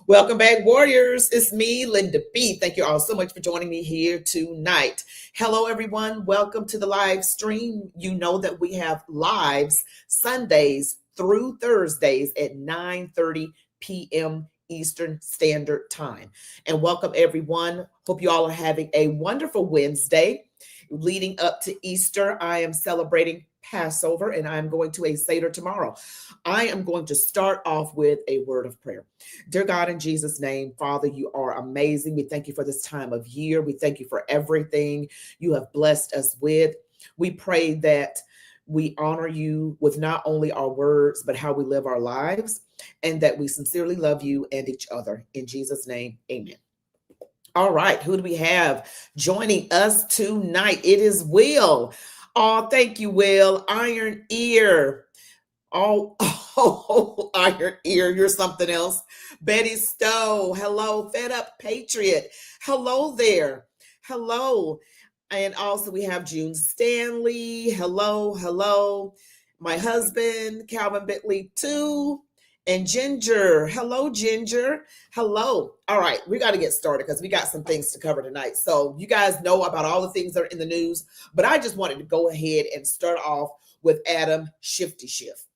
Welcome back, Warriors. It's me, Linda B. Thank you all so much for joining me here tonight. Hello, everyone. Welcome to the live stream. You know that we have lives Sundays through Thursdays at 9:30 p.m. Eastern Standard Time. And welcome, everyone. Hope you all are having a wonderful Wednesday. Leading up to Easter, I am celebrating Passover, and I'm going to a Seder tomorrow. I am going to start off with a word of prayer. Dear God, in Jesus' name, Father, you are amazing. We thank you for this time of year. We thank you for everything you have blessed us with. We pray that we honor you with not only our words, but how we live our lives, and that we sincerely love you and each other. In Jesus' name, amen. All right, who do we have joining us tonight? It is Will. Oh, thank you, Will. Iron Ear. Oh, Iron Ear, you're something else. Betty Stowe, hello. Fed Up Patriot, hello there. Hello. And also we have June Stanley, hello. My husband, Calvin Bentley, too. And Ginger, hello, Ginger. Hello. All right, we got to get started because we got some things to cover tonight. So you guys know about all the things that are in the news, but I just wanted to go ahead and start off with Adam Shifty Schiff,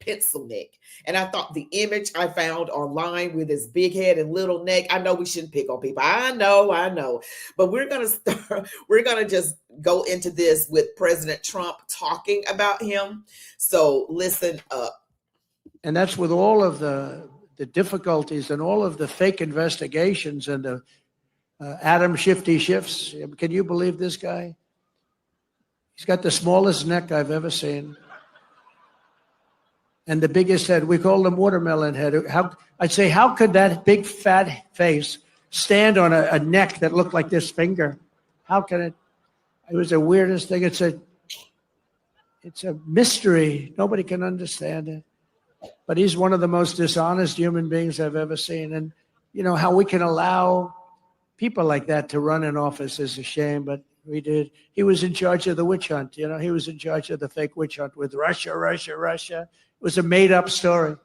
pencil neck. And I thought the image I found online with his big head and little neck, I know we shouldn't pick on people. I know. But we're going to just go into this with President Trump talking about him. So listen up. And that's with all of the difficulties and all of the fake investigations and the Adam Shifty Schiffs. Can you believe this guy? He's got the smallest neck I've ever seen. And the biggest head. We call him watermelon head. I'd say, how could that big fat face stand on a neck that looked like this finger? How can it? It was the weirdest thing. It's a mystery. Nobody can understand it. But he's one of the most dishonest human beings I've ever seen. And, you know, how we can allow people like that to run an office is a shame, but we did. He was in charge of the witch hunt. You know, he was in charge of the fake witch hunt with Russia. It was a made-up story.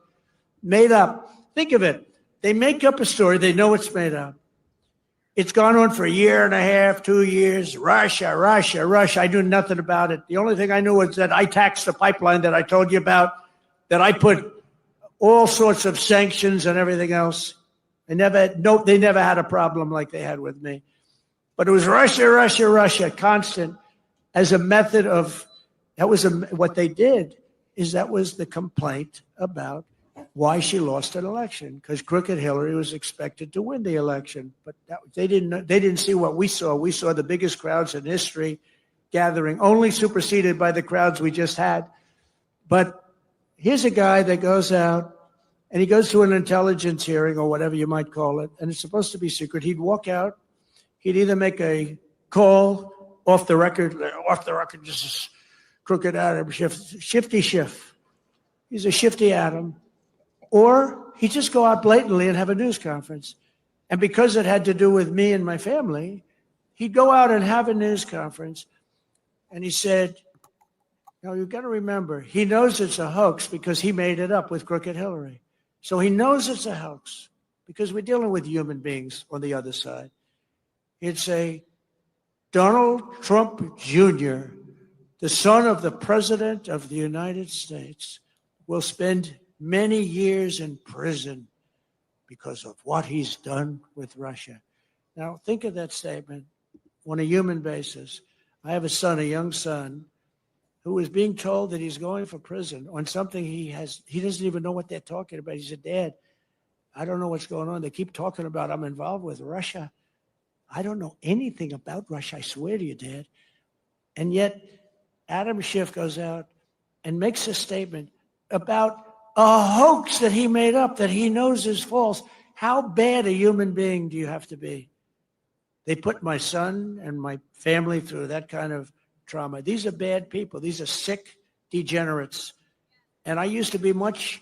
Made up. Think of it. They make up a story. They know it's made up. It's gone on for a year and a half, 2 years. Russia. I knew nothing about it. The only thing I knew was that I taxed the pipeline that I told you about, that I put all sorts of sanctions and everything else. They never had a problem like they had with me. But it was Russia, constant, as a method of, what they did is that was the complaint about why she lost an election, because crooked Hillary was expected to win the election. But they didn't see what we saw. We saw the biggest crowds in history gathering, only superseded by the crowds we just had. But here's a guy that goes out and he goes to an intelligence hearing or whatever you might call it, and it's supposed to be secret. He'd walk out. He'd either make a call off the record, just as crooked Adam, Shifty Schiff. He's a shifty Adam. Or he'd just go out blatantly and have a news conference. And because it had to do with me and my family, he'd go out and have a news conference. And he said, now, you've got to remember, he knows it's a hoax because he made it up with crooked Hillary. So he knows it's a hoax because we're dealing with human beings on the other side. He'd say, Donald Trump Jr., the son of the President of the United States, will spend many years in prison because of what he's done with Russia. Now, think of that statement on a human basis. I have a young son, who is being told that he's going for prison on something he doesn't even know what they're talking about. He said, Dad, I don't know what's going on. They keep talking about I'm involved with Russia. I don't know anything about Russia, I swear to you, Dad. And yet, Adam Schiff goes out and makes a statement about a hoax that he made up, that he knows is false. How bad a human being do you have to be? They put my son and my family through that kind of trauma. These are bad people. These are sick degenerates. And I used to be much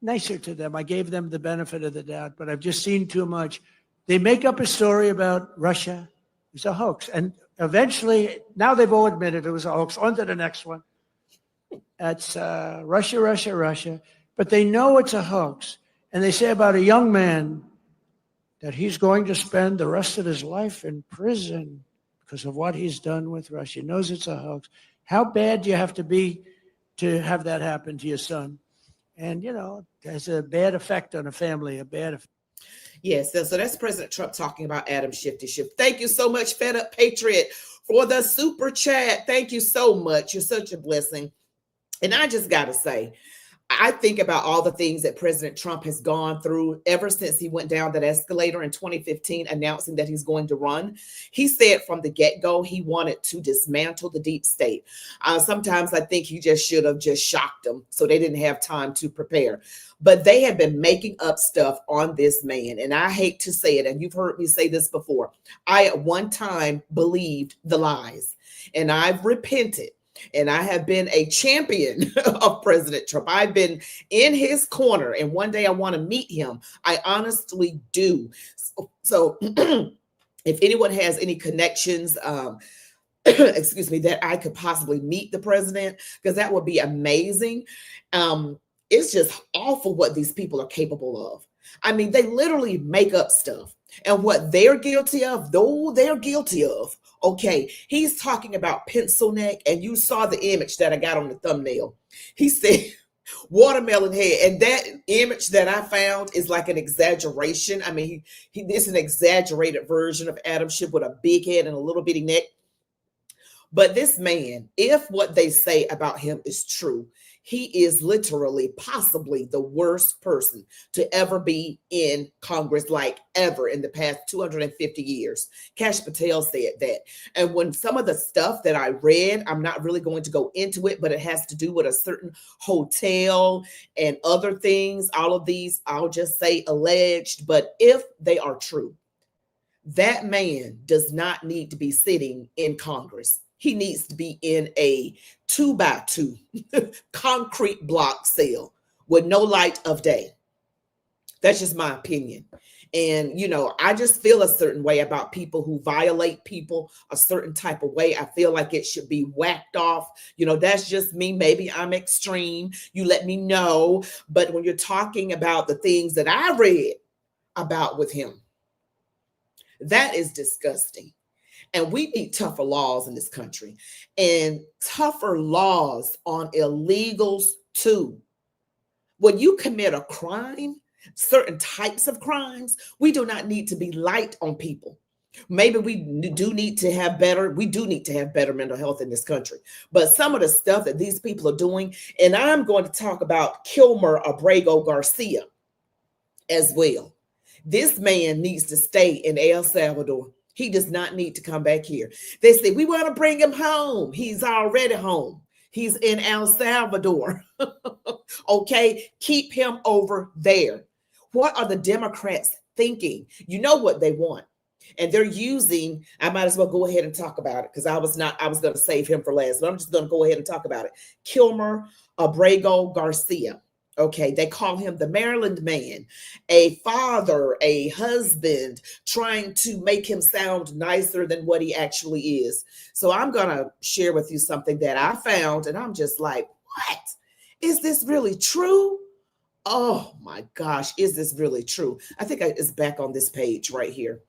nicer to them. I gave them the benefit of the doubt, but I've just seen too much. They make up a story about Russia. It's a hoax. And eventually, now they've all admitted it was a hoax. On to the next one. That's Russia. But they know it's a hoax. And they say about a young man that he's going to spend the rest of his life in prison because of what he's done with Russia. He knows it's a hoax. How bad do you have to be to have that happen to your son? And, you know, it has a bad effect on a family, a bad effect. Yes, so that's President Trump talking about Adam Shifty Schiff. Thank you so much, Fed Up Patriot, for the super chat. Thank you so much. You're such a blessing. And I just got to say, I think about all the things that President Trump has gone through ever since he went down that escalator in 2015, announcing that he's going to run. He said from the get-go he wanted to dismantle the deep state. Sometimes I think he just should have just shocked them so they didn't have time to prepare. But they have been making up stuff on this man. And I hate to say it, and you've heard me say this before. I at one time believed the lies, and I've repented. And I have been a champion of President Trump. I've been in his corner, and one day I want to meet him. I honestly do. So if anyone has any connections, excuse me, that I could possibly meet the president, because that would be amazing. It's just awful what these people are capable of. I mean, they literally make up stuff. And what they're guilty of, though they're guilty of, okay, he's talking about pencil neck, and you saw the image that I got on the thumbnail. He said watermelon head, and that image that I found is like an exaggeration. I mean, it's an exaggerated version of Adam Schiff with a big head and a little bitty neck. But this man, if what they say about him is true, he is literally possibly the worst person to ever be in Congress, like ever in the past 250 years. Kash Patel said that. And when some of the stuff that I read, I'm not really going to go into it, but it has to do with a certain hotel and other things. All of these, I'll just say alleged, but if they are true, that man does not need to be sitting in Congress. He needs to be in a 2x2 concrete block cell with no light of day. That's just my opinion. And, you know, I just feel a certain way about people who violate people a certain type of way. I feel like it should be whacked off. You know, that's just me. Maybe I'm extreme. You let me know. But when you're talking about the things that I read about with him, that is disgusting. And we need tougher laws in this country, and tougher laws on illegals too. When you commit a crime, certain types of crimes, we do not need to be light on people. Maybe we do need to have better mental health in this country. But some of the stuff that these people are doing, and I'm going to talk about Kilmer Abrego Garcia as well. This man needs to stay in El Salvador. He does not need to come back here. They say, we want to bring him home. He's already home. He's in El Salvador. Okay, keep him over there. What are the Democrats thinking? You know what they want. And they're using, I might as well go ahead and talk about it, because I was going to save him for last, but I'm just going to go ahead and talk about it. Kilmer Abrego Garcia. Okay, they call him the Maryland man, a father, a husband, trying to make him sound nicer than what he actually is. So I'm going to share with you something that I found, and I'm just like, what? Is this really true? Oh my gosh, is this really true? I think it's back on this page right here.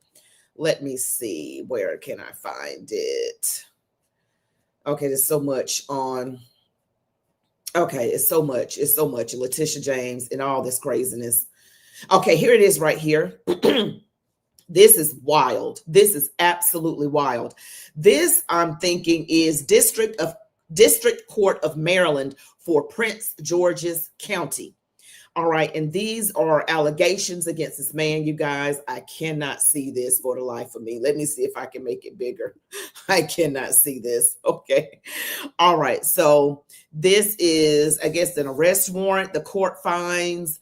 Let me see, where can I find it? Okay, there's so much on... Okay, it's so much. And Letitia James and all this craziness. Okay, here it is right here. This is wild. This is absolutely wild. This, I'm thinking, is District Court of Maryland for Prince George's County. All right, and these are allegations against this man, you guys. I cannot see this for the life of me. Let me see if I can make it bigger. I cannot see this. Okay. All right, so this is, I guess, an arrest warrant. The court finds,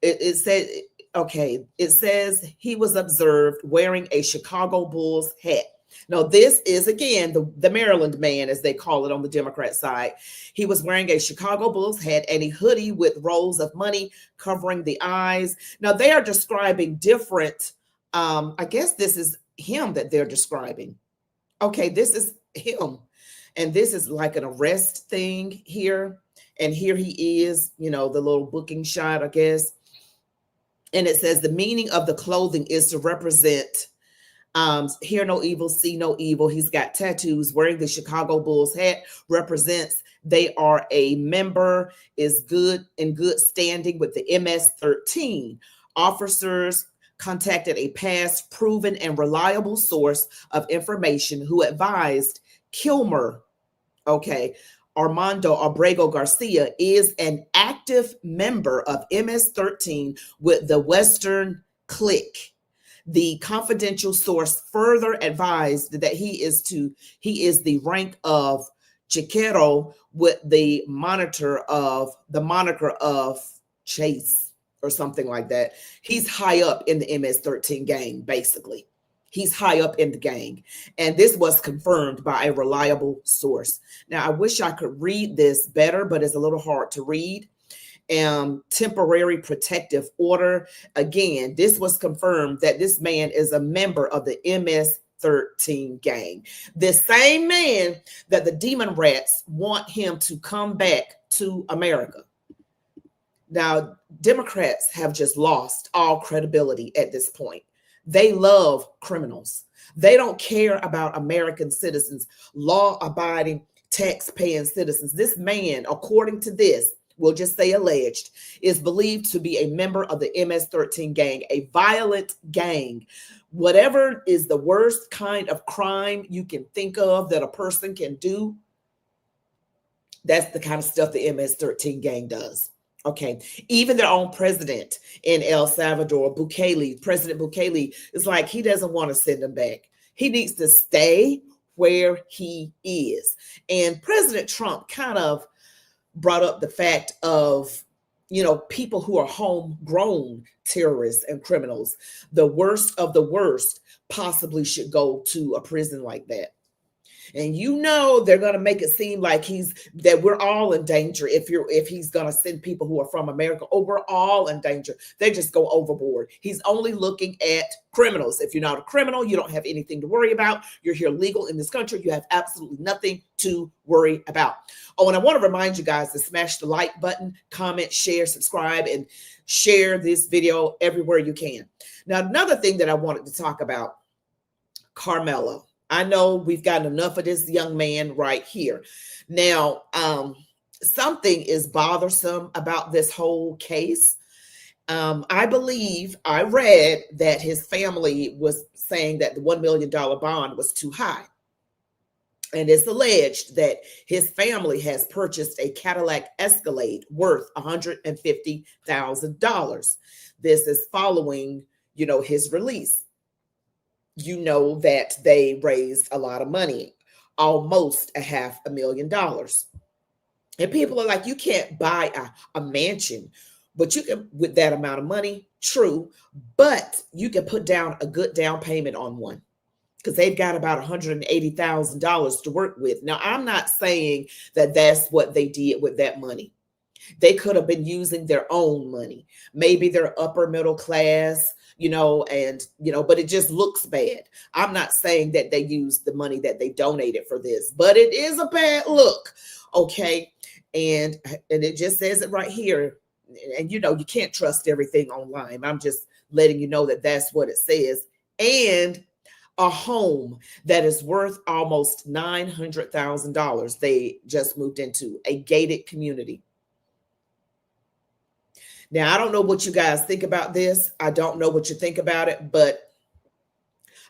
it said, okay, it says he was observed wearing a Chicago Bulls hat. Now, this is, again, the Maryland man, as they call it on the Democrat side. He was wearing a Chicago Bulls hat and a hoodie with rolls of money covering the eyes. Now, they are describing different, I guess this is him that they're describing. Okay, this is him. And this is like an arrest thing here. And here he is, you know, the little booking shot, I guess. And it says the meaning of the clothing is to represent hear no evil, see no evil. He's got tattoos. Wearing the Chicago Bulls hat represents they are a member, is good in good standing with the MS-13. Officers contacted a past proven and reliable source of information who advised Kilmer, okay, Armando Abrego Garcia is an active member of MS-13 with the Western Clique. The confidential source further advised that he is the rank of Chiquero with the moniker of Chase or something like that. He's high up in the MS-13 gang, basically. He's high up in the gang. And this was confirmed by a reliable source. Now, I wish I could read this better, but it's a little hard to read. Temporary protective order. Again, this was confirmed that this man is a member of the MS-13 gang. The same man that the demon rats want him to come back to America. Now, Democrats have just lost all credibility at this point. They love criminals. They don't care about American citizens, law-abiding, tax-paying citizens. This man, according to this, we'll just say alleged, is believed to be a member of the MS-13 gang, a violent gang. Whatever is the worst kind of crime you can think of that a person can do, that's the kind of stuff the MS-13 gang does. Okay, even their own president in El Salvador, President Bukele, is like, he doesn't want to send them back. He needs to stay where he is. And President Trump kind of brought up the fact of, people who are homegrown terrorists and criminals. The worst of the worst possibly should go to a prison like that. And they're going to make it seem like that we're all in danger if he's going to send people who are from America. Oh, we're all in danger. They just go overboard. He's only looking at criminals. If you're not a criminal, you don't have anything to worry about. You're here legal in this country. You have absolutely nothing to worry about. Oh, and I want to remind you guys to smash the like button, comment, share, subscribe, and share this video everywhere you can. Now, another thing that I wanted to talk about, Carmelo. I know we've gotten enough of this young man right here. Now, something is bothersome about this whole case. I believe I read that his family was saying that the $1 million bond was too high. And it's alleged that his family has purchased a Cadillac Escalade worth $150,000. This is following, his release. That they raised a lot of money, almost $500,000. And people are like, you can't buy a mansion, but you can, with that amount of money, true, but you can put down a good down payment on one because they've got about $180,000 to work with. Now, I'm not saying that that's what they did with that money. They could have been using their own money. Maybe they're upper middle class, but it just looks bad. I'm not saying that they used the money that they donated for this, but it is a bad look. Okay. And it just says it right here. And, you can't trust everything online. I'm just letting you know that that's what it says. And a home that is worth almost $900,000. They just moved into a gated community. Now, I don't know what you guys think about this. I don't know what you think about it, but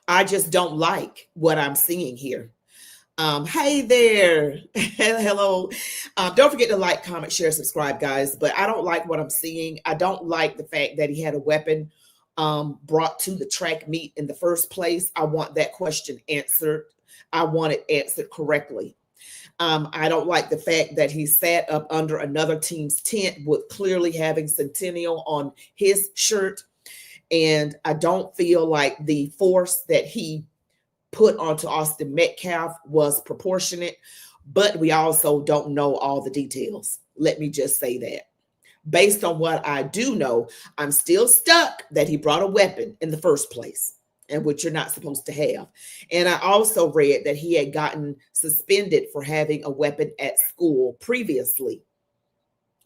I just don't like what I'm seeing here. Hey there. Hello. Don't forget to like, comment, share, subscribe, guys. But I don't like what I'm seeing. I don't like the fact that he had a weapon brought to the track meet in the first place. I want that question answered. I want it answered correctly. I don't like the fact that he sat up under another team's tent with clearly having Centennial on his shirt. And I don't feel like the force that he put onto Austin Metcalf was proportionate, but we also don't know all the details. Let me just say that. Based on what I do know, I'm still stuck that he brought a weapon in the first place, and which you're not supposed to have. And I also read that he had gotten suspended for having a weapon at school previously.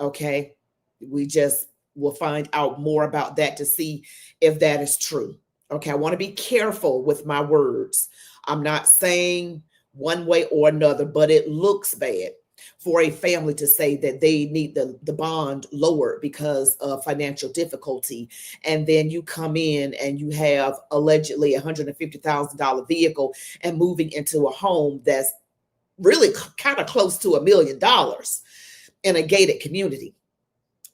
Okay. We just will find out more about that to see if that is true. Okay, I want to be careful with my words. I'm not saying one way or another, but it looks bad for a family to say that they need the bond lowered because of financial difficulty. And then you come in and you have allegedly $150,000 vehicle and moving into a home that's really kind of close to $1 million in a gated community.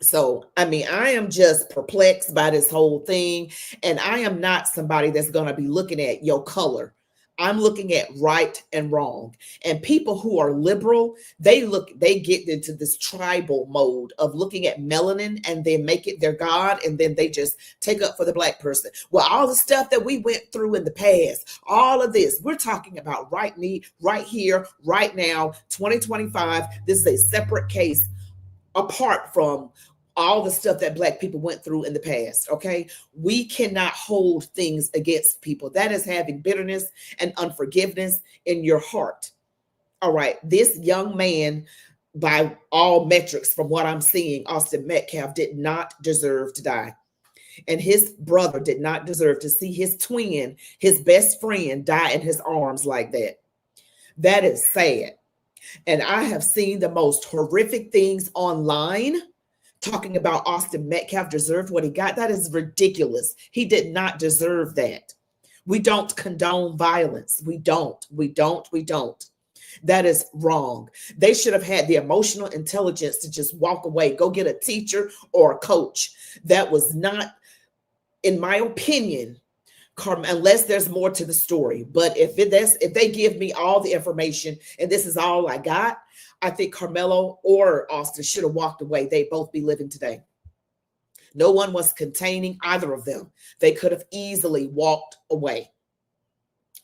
So, I mean, I am just perplexed by this whole thing. And I am not somebody that's going to be looking at your color. I'm looking at right and wrong. And people who are liberal, they get into this tribal mode of looking at melanin and then make it their God. And then they just take up for the black person. Well, all the stuff that we went through in the past, all of this, we're talking about right here, right now, 2025. This is a separate case apart from all the stuff that black people went through in the past. Okay. We cannot hold things against people. That is having bitterness and unforgiveness in your heart. All right. This young man, by all metrics, from what I'm seeing, Austin Metcalf did not deserve to die. And his brother did not deserve to see his twin, his best friend, die in his arms like that. That is sad. And I have seen the most horrific things online talking about Austin Metcalf deserved what he got. That is ridiculous. He did not deserve that. We don't condone violence. We don't. That is wrong. They should have had the emotional intelligence to just walk away, go get a teacher or a coach. That was not, in my opinion, unless there's more to the story. But if they give me all the information and this is all I got, I think Carmelo or Austin should have walked away. They'd both be living today. No one was containing either of them. They could have easily walked away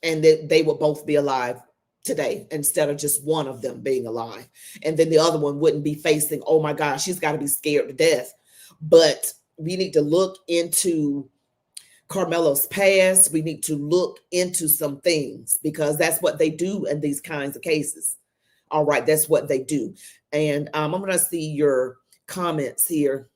and they would both be alive today instead of just one of them being alive. And then the other one wouldn't be facing, oh my gosh, she's got to be scared to death. But we need to look into Carmelo's past. We need to look into some things because that's what they do in these kinds of cases. All right, that's what they do. And I'm going to see your comments here.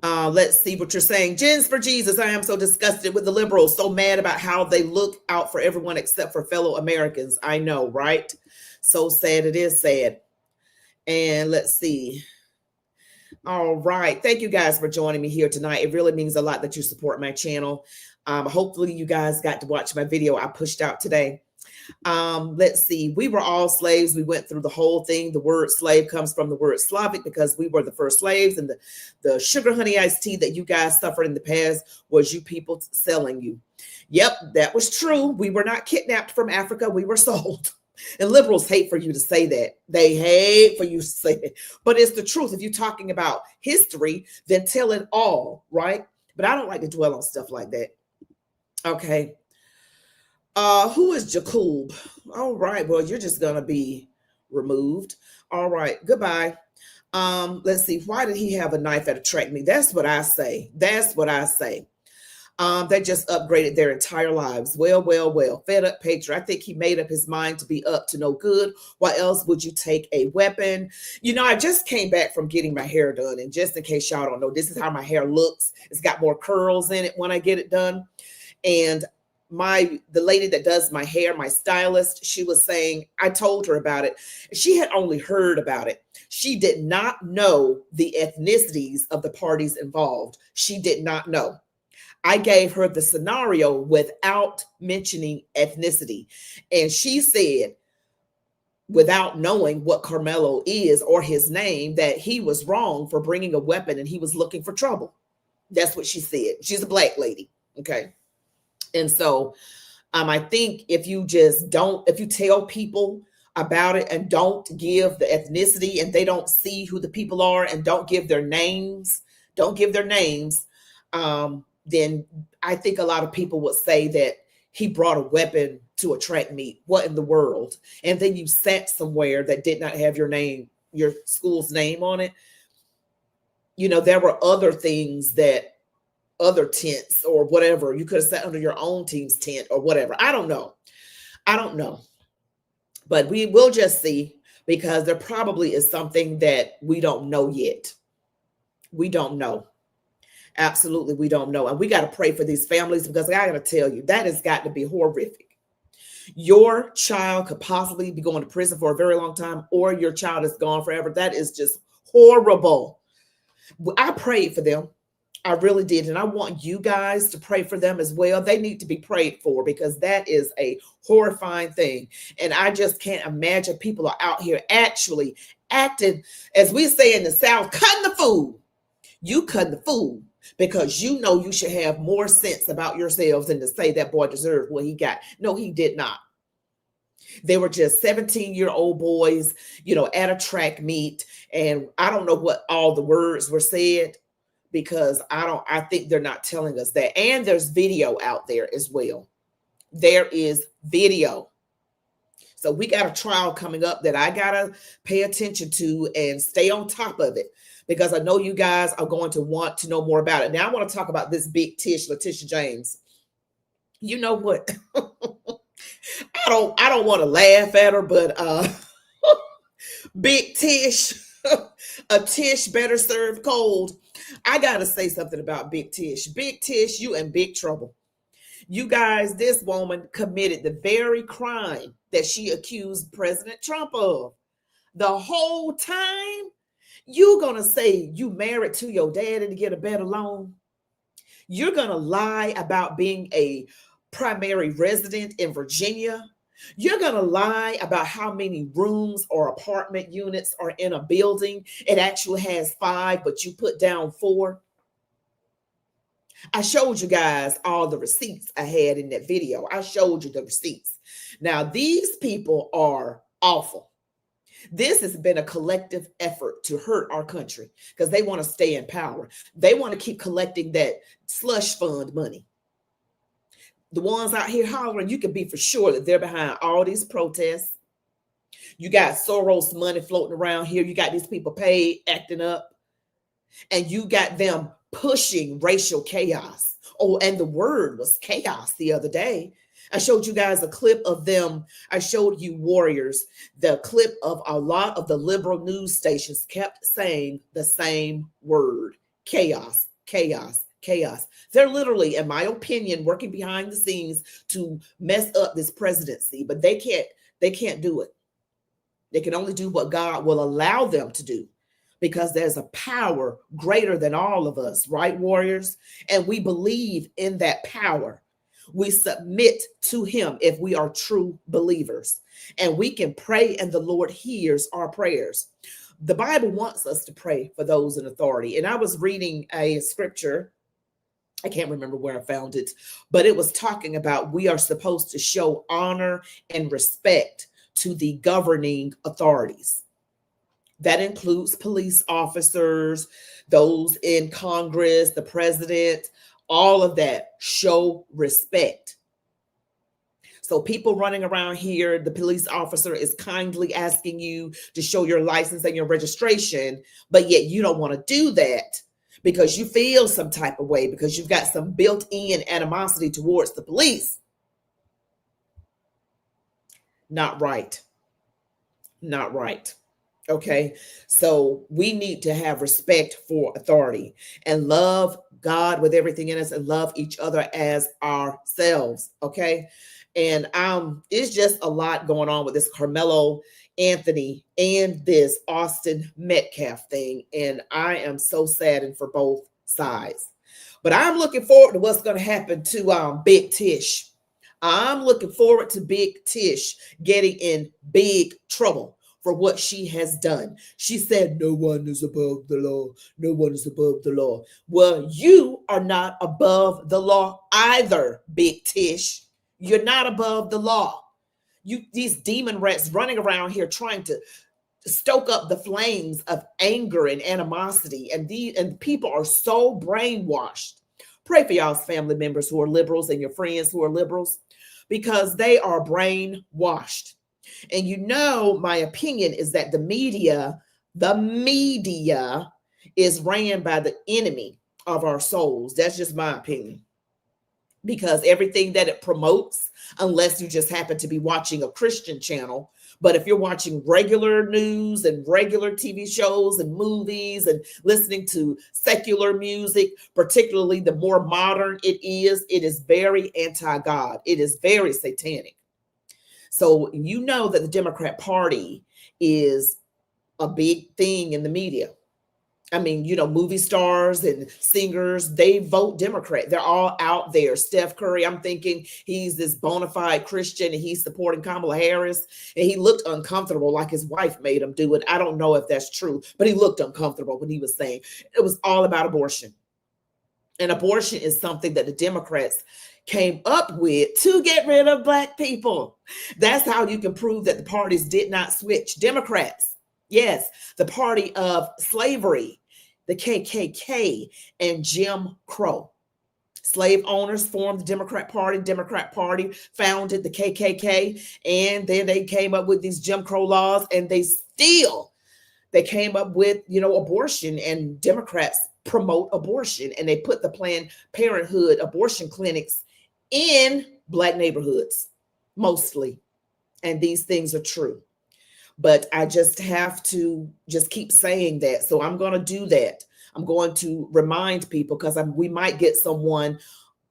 Let's see what you're saying. Jens for Jesus. I am so disgusted with the liberals, so mad about how they look out for everyone except for fellow Americans. I know, right? So sad. It is sad. And let's see. All right. Thank you guys for joining me here tonight. It really means a lot that you support my channel. Hopefully you guys got to watch my video I pushed out today. Let's see. We were all slaves. We went through the whole thing. The word slave comes from the word Slavic because we were the first slaves, and the sugar honey iced tea that you guys suffered in the past was you people selling you. Yep, that was true. We were not kidnapped from Africa. We were sold. And liberals hate for you to say that. They hate for you to say it. But it's the truth. If you're talking about history, then tell it all, right? But I don't like to dwell on stuff like that. Okay. Who is Jacob? All right. Well, you're just going to be removed. All right. Goodbye. Let's see. Why did he have a knife at a track meet? That's what I say. That's what I say. They just upgraded their entire lives. Well. Fed up patriot. I think he made up his mind to be up to no good. Why else would you take a weapon? You know, I just came back from getting my hair done. And just in case y'all don't know, this is how my hair looks. It's got more curls in it when I get it done. And the lady that does my hair, my stylist, she was saying, I told her about it. She had only heard about it. She did not know the ethnicities of the parties involved. She did not know. I gave her the scenario without mentioning ethnicity. And she said, without knowing what Carmelo is or his name, that he was wrong for bringing a weapon and he was looking for trouble. That's what she said. She's a black lady. Okay. And so I think if you tell people about it and don't give the ethnicity and they don't see who the people are and don't give their names, then I think a lot of people would say that he brought a weapon to a track meet. What in the world? And then you sat somewhere that did not have your name, your school's name on it. You know, there were other things other tents or whatever. You could have sat under your own team's tent or whatever. I don't know. But we will just see, because there probably is something that we don't know yet. We don't know. Absolutely, we don't know. And we got to pray for these families, because I got to tell you, that has got to be horrific. Your child could possibly be going to prison for a very long time, or your child is gone forever. That is just horrible. I prayed for them. I really did. And I want you guys to pray for them as well. They need to be prayed for, because that is a horrifying thing. And I just can't imagine people are out here actually acting, as we say in the South, cutting the fool. You cutting the fool because you know you should have more sense about yourselves than to say that boy deserved what he got. No, he did not. They were just 17-year-old boys, at a track meet. And I don't know what all the words were said, because I think they're not telling us that. And there's video out there as well. There is video. So we got a trial coming up that I got to pay attention to and stay on top of it, because I know you guys are going to want to know more about it. Now I want to talk about this big Tish, Letitia James. You know what? I don't want to laugh at her, but big Tish, a Tish better served cold. I got to say something about Big Tish. Big Tish, you in big trouble. You guys, this woman committed the very crime that she accused President Trump of. The whole time, you're going to say you married to your daddy to get a better loan. You're going to lie about being a primary resident in Virginia. You're going to lie about how many rooms or apartment units are in a building. It actually has 5, but you put down 4. I showed you guys all the receipts I had in that video. I showed you the receipts. Now, these people are awful. This has been a collective effort to hurt our country, because they want to stay in power. They want to keep collecting that slush fund money. The ones out here hollering, you can be for sure that they're behind all these protests. You got Soros money floating around here. You got these people paid, acting up. And you got them pushing racial chaos. Oh, and the word was chaos the other day. I showed you guys a clip of them. I showed you Warriors, the clip of a lot of the liberal news stations kept saying the same word: chaos, chaos, chaos. They're literally, in my opinion, working behind the scenes to mess up this presidency, but they can't do it. They can only do what God will allow them to do, because there's a power greater than all of us, right, Warriors? And we believe in that power. We submit to him if we are true believers, and we can pray and the Lord hears our prayers. The Bible wants us to pray for those in authority. And I was reading a scripture. I can't remember where I found it, but it was talking about we are supposed to show honor and respect to the governing authorities. That includes police officers, those in Congress, the president, all of that. Show respect. So people running around here, the police officer is kindly asking you to show your license and your registration, but yet you don't want to do that because you feel some type of way, because you've got some built-in animosity towards the police. Not right. Not right. Okay, so we need to have respect for authority and love God with everything in us and love each other as ourselves. Okay, and it's just a lot going on with this Carmelo Anthony and this Austin Metcalf thing, and I am so saddened for both sides. But I'm looking forward to what's going to happen to Big Tish. I'm looking forward to Big Tish getting in big trouble for what she has done. She said, no one is above the law. No one is above the law. Well, you are not above the law either, Big Tish. You're not above the law. These demon rats running around here trying to stoke up the flames of anger and animosity. And people are so brainwashed. Pray for y'all's family members who are liberals and your friends who are liberals, because they are brainwashed. And my opinion is that the media is ran by the enemy of our souls. That's just my opinion. Because everything that it promotes, unless you just happen to be watching a Christian channel, But if you're watching regular news and regular TV shows and movies and listening to secular music, particularly the more modern it is very anti-God. It is very satanic. So you know that the Democrat Party is a big thing in the media. I mean, movie stars and singers, they vote Democrat. They're all out there. Steph Curry, I'm thinking he's this bona fide Christian and he's supporting Kamala Harris. And he looked uncomfortable, like his wife made him do it. I don't know if that's true, but he looked uncomfortable when he was saying it was all about abortion. And abortion is something that the Democrats came up with to get rid of Black people. That's how you can prove that the parties did not switch. Democrats, yes, the party of slavery, the KKK, and Jim Crow. Slave owners formed the Democrat Party founded the KKK, and then they came up with these Jim Crow laws, and they came up with, abortion, and Democrats promote abortion, and they put the Planned Parenthood abortion clinics in Black neighborhoods, mostly. And these things are true. But I just have to just keep saying that. So I'm going to do that. I'm going to remind people, because we might get someone,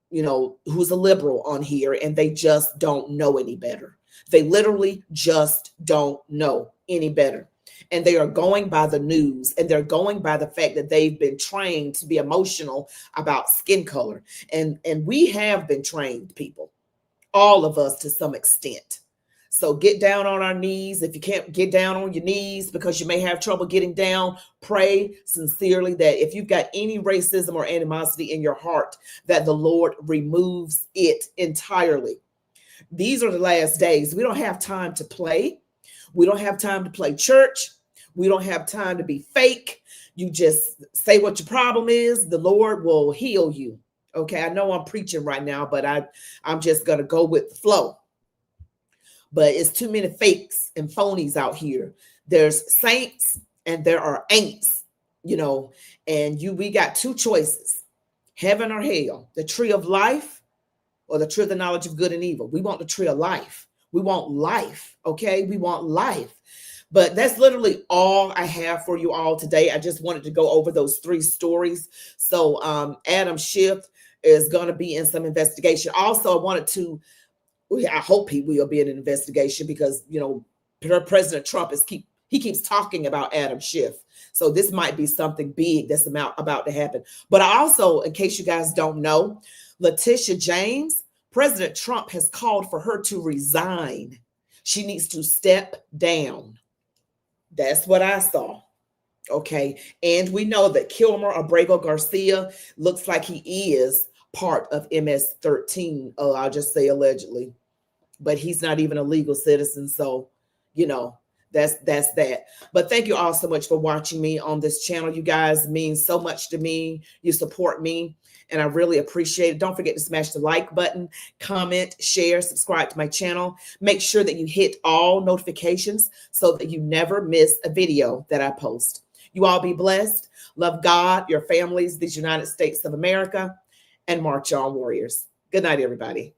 who's a liberal on here, and they just don't know any better. They literally just don't know any better. And they are going by the news, and they're going by the fact that they've been trained to be emotional about skin color. And we have been trained, people, all of us to some extent. So get down on our knees. If you can't get down on your knees because you may have trouble getting down, pray sincerely that if you've got any racism or animosity in your heart, that the Lord removes it entirely. These are the last days. We don't have time to play. We don't have time to play church. We don't have time to be fake. You just say what your problem is. The Lord will heal you. Okay, I know I'm preaching right now, but I'm just going to go with the flow. But it's too many fakes and phonies out here. There's saints and there are ain'ts, and we got two choices, heaven or hell, the tree of life or the tree of the knowledge of good and evil. We want the tree of life. We want life. Okay. We want life. But that's literally all I have for you all today. I just wanted to go over those 3 stories. So Adam Schiff is going to be in some investigation. Also, I hope he will be in an investigation, because, President Trump keeps talking about Adam Schiff. So this might be something big that's about to happen. But also, in case you guys don't know, Letitia James, President Trump has called for her to resign. She needs to step down. That's what I saw. Okay. And we know that Kilmer Abrego Garcia looks like he is part of MS-13. Oh, I'll just say allegedly. But he's not even a legal citizen. So, that's that. But thank you all so much for watching me on this channel. You guys mean so much to me. You support me, and I really appreciate it. Don't forget to smash the like button, comment, share, subscribe to my channel. Make sure that you hit all notifications so that you never miss a video that I post. You all be blessed. Love God, your families, these United States of America, and march on, warriors. Good night, everybody.